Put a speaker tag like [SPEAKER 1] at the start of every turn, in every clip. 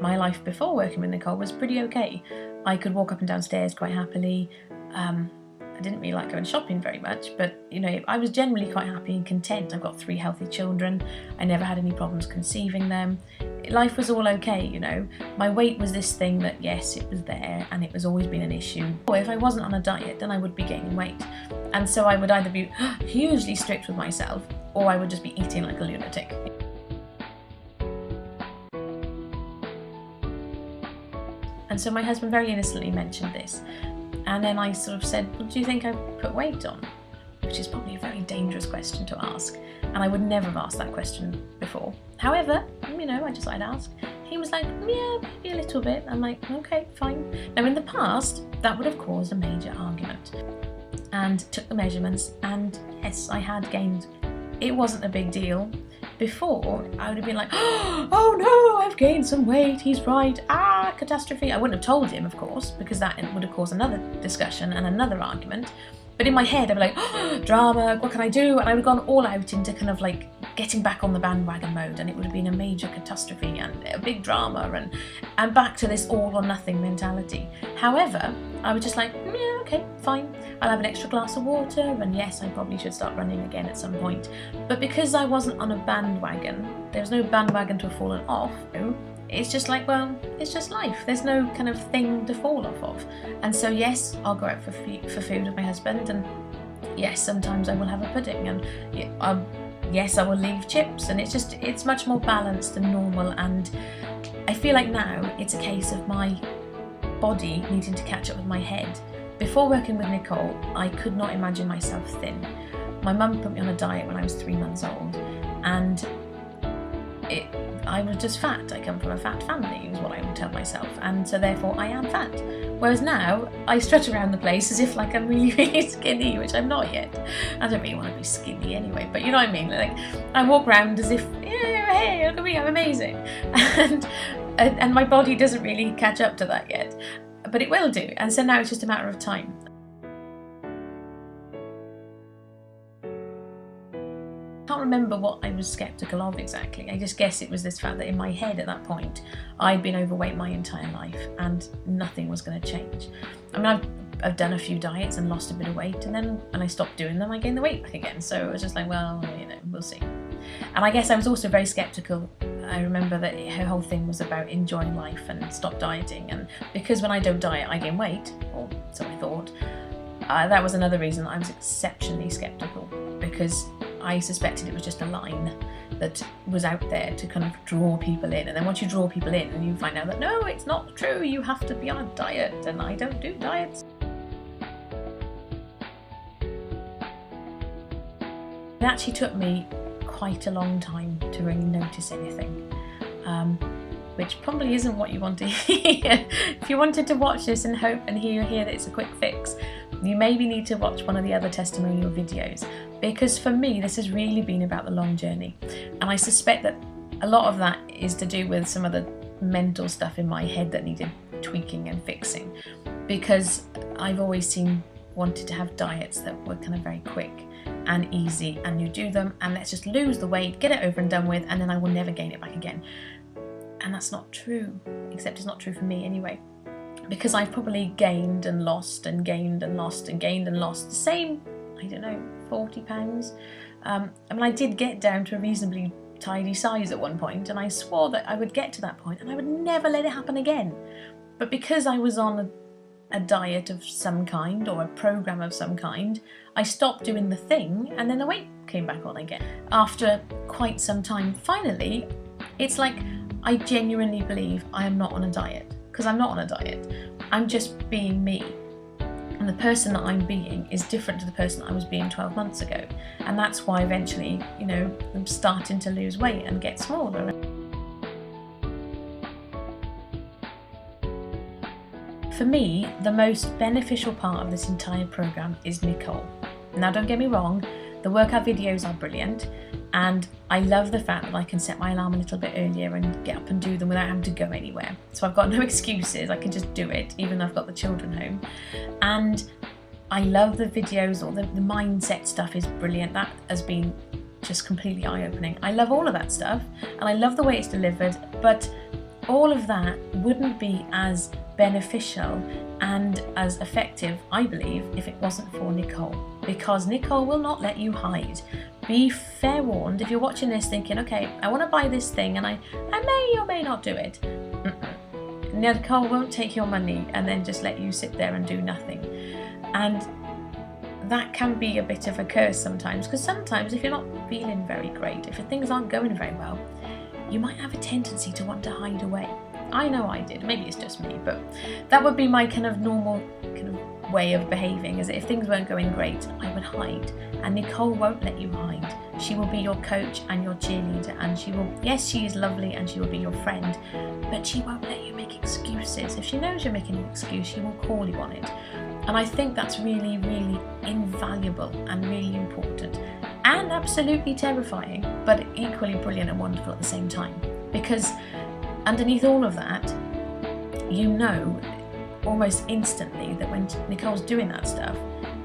[SPEAKER 1] my life before working with Nicole was pretty okay. I could walk up and down stairs quite happily. I didn't really like going shopping very much, but you know, I was generally quite happy and content. I've got 3 healthy children. I never had any problems conceiving them. Life was all okay, you know. My weight was this thing that, yes, it was there and it was always been an issue. Or if I wasn't on a diet, then I would be gaining weight. And so I would either be hugely strict with myself, or I would just be eating like a lunatic. And so my husband very innocently mentioned this. And then I sort of said, well, do you think I put weight on? Which is probably a very dangerous question to ask. And I would never have asked that question before. However, you know, I decided to ask. He was like, yeah, maybe a little bit. I'm like, okay, fine. Now in the past, that would have caused a major argument. And took the measurements, and yes, I had gained. It wasn't a big deal. Before, I would have been like, oh no, I've gained some weight, he's right, catastrophe. I wouldn't have told him, of course, because that would have caused another discussion and another argument. But in my head, I'd be like, drama, what can I do? And I would have gone all out into kind of like getting back on the bandwagon mode, and it would have been a major catastrophe and a big drama and back to this all or nothing mentality. However, I was just like, yeah, okay, fine. I'll have an extra glass of water, and yes, I probably should start running again at some point. But because I wasn't on a bandwagon, there was no bandwagon to have fallen off. It's just like, well, it's just life. There's no kind of thing to fall off of. And so yes, I'll go out for food with my husband, and yes, sometimes I will have a pudding, and yes, I will leave chips, and it's much more balanced and normal. And I feel like now it's a case of my body needing to catch up with my head. Before working with Nicole, I could not imagine myself thin. My mum put me on a diet when I was 3 months old, and I was just fat. I come from a fat family, is what I would tell myself, and so therefore I am fat. Whereas now, I strut around the place as if like I'm really, really skinny, which I'm not yet. I don't really want to be skinny anyway, but you know what I mean? Like, I walk around as if, yeah, hey, look at me, I'm amazing. And my body doesn't really catch up to that yet, but it will do, and so now it's just a matter of time. I can't remember what I was sceptical of exactly. I just guess it was this fact that in my head at that point, I'd been overweight my entire life and nothing was going to change. I mean, I've done a few diets and lost a bit of weight, and then when I stopped doing them, I gained the weight back again. So it was just like, well, you know, we'll see. And I guess I was also very sceptical. I remember that her whole thing was about enjoying life and stop dieting, and because when I don't diet, I gain weight, or so I thought. That was another reason I was exceptionally sceptical, because I suspected it was just a line that was out there to kind of draw people in, and then once you draw people in and you find out that no, it's not true, you have to be on a diet, and I don't do diets. It actually took me quite a long time to really notice anything, which probably isn't what you want to hear. If you wanted to watch this and hope and hear that it's a quick fix, you maybe need to watch one of the other testimonial videos, because for me this has really been about the long journey, and I suspect that a lot of that is to do with some of the mental stuff in my head that needed tweaking and fixing, because I've always wanted to have diets that were kind of very quick and easy, and you do them and let's just lose the weight, get it over and done with, and then I will never gain it back again. And that's not true, except it's not true for me anyway, because I've probably gained and lost and gained and lost and gained and lost the same, I don't know, 40 pounds. I mean, I did get down to a reasonably tidy size at one point, and I swore that I would get to that point and I would never let it happen again. But because I was on a diet of some kind, or a program of some kind, I stopped doing the thing, and then the weight came back on again. After quite some time, finally, it's like I genuinely believe I am not on a diet, because I'm not on a diet. I'm just being me. And the person that I'm being is different to the person I was being 12 months ago. And that's why eventually, you know, I'm starting to lose weight and get smaller. For me, the most beneficial part of this entire program is Nicole. Now, don't get me wrong, the workout videos are brilliant, and I love the fact that I can set my alarm a little bit earlier and get up and do them without having to go anywhere. So I've got no excuses, I can just do it, even though I've got the children home. And I love the videos, or the mindset stuff is brilliant. That has been just completely eye-opening. I love all of that stuff, and I love the way it's delivered, but all of that wouldn't be as beneficial and as effective, I believe, if it wasn't for Nicole. Because Nicole will not let you hide. Be fair warned, if you're watching this thinking, okay, I want to buy this thing and I may or may not do it. Nicole won't take your money and then just let you sit there and do nothing. And that can be a bit of a curse sometimes, because sometimes if you're not feeling very great, if things aren't going very well, you might have a tendency to want to hide away. I know I did, maybe it's just me, but that would be my kind of normal way of behaving, is that if things weren't going great, I would hide. And Nicole won't let you hide. She will be your coach and your cheerleader, and she will, yes, she is lovely and she will be your friend, but she won't let you make excuses. If she knows you're making an excuse, she will call you on it. And I think that's really, really invaluable and really important, and absolutely terrifying, but equally brilliant and wonderful at the same time. Because underneath all of that, you know almost instantly that when Nicole's doing that stuff,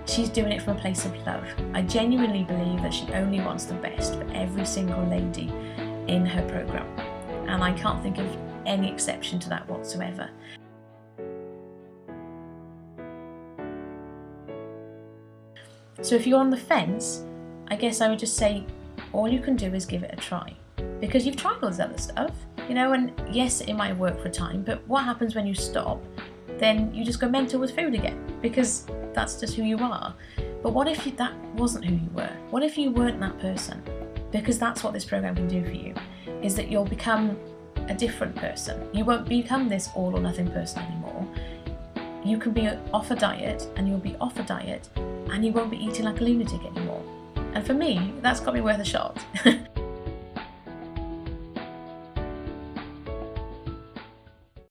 [SPEAKER 1] she's doing it from a place of love. I genuinely believe that she only wants the best for every single lady in her program, and I can't think of any exception to that whatsoever. So if you're on the fence, I guess I would just say all you can do is give it a try, because you've tried all this other stuff, you know, and yes, it might work for a time, but what happens when you stop? Then you just go mental with food again, because that's just who you are. But what if that wasn't who you were? What if you weren't that person? Because that's what this program can do for you, is that you'll become a different person. You won't become this all or nothing person anymore. You can be off a diet, and you'll be off a diet, and you won't be eating like a lunatic anymore. And for me, that's got to be worth a shot.